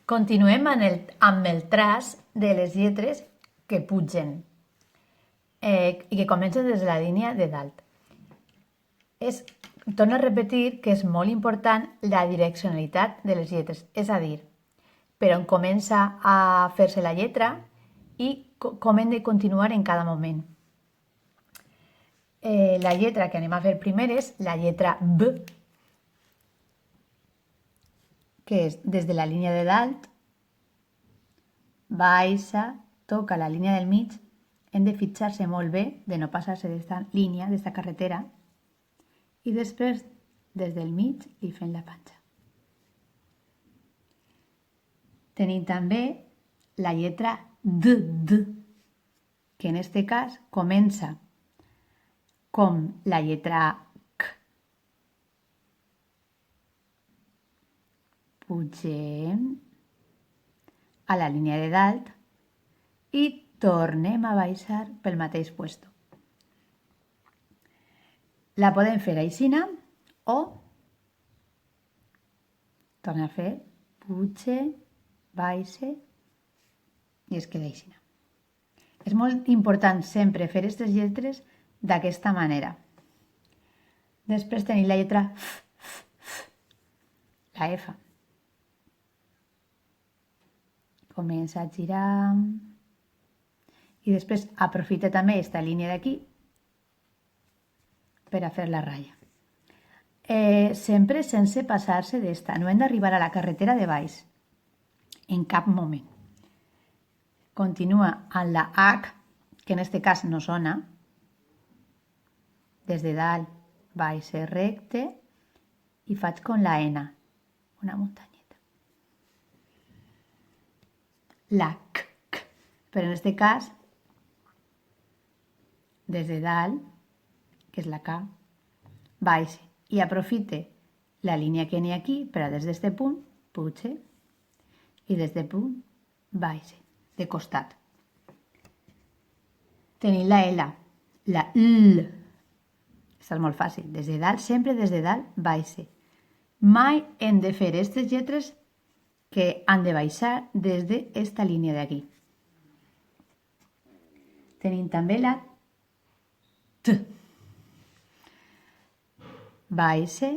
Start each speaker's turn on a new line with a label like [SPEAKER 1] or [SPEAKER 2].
[SPEAKER 1] Continuem amb el traç de les lletres que pugen i que comencen des de la línia de dalt. Torno a repetir que és molt important la direccionalitat de les lletres, és a dir, per on comença a fer-se la lletra i com hem de continuar en cada moment. La lletra que anem a fer primer és la lletra B, que és des de la línia de dalt, baixa, toca la línia del mig, hem de fixar-se molt bé de no passar-se d'esta línia, d'esta carretera, i després, des del mig, li fem la panxa. Tenim també la lletra D, que en aquest cas comença com la lletra K. Pugem a la línia de dalt i tornem a baixar pel mateix puesto. La podem fer aixina o torna a fer, puge, baixe i es queda aixina. És molt important sempre fer aquestes lletres d'aquesta manera. Després tenim la lletra F, la F. Comença a girar i després aprofita també aquesta línia d'aquí per a fer la ratlla. Sempre sense passar-se d'esta. No hem d'arribar a la carretera de baix en cap moment. Continua amb la H, que en aquest cas no sona. Des de dalt baixe recte i faig com la N, una muntanyeta. La K, però en aquest cas, des de dalt, que és la K, baixe i aprofite la línia que n'hi ha aquí, però des d'aquest punt, puge, i des d'aquest punt, baixe, de costat. Tenim la L, la L. Això és molt fàcil. Des de dalt, sempre des de dalt, baixe. Mai hem de fer aquestes lletres que han de baixar des d'aquesta línia d'aquí. Tenim també la T. Baixe,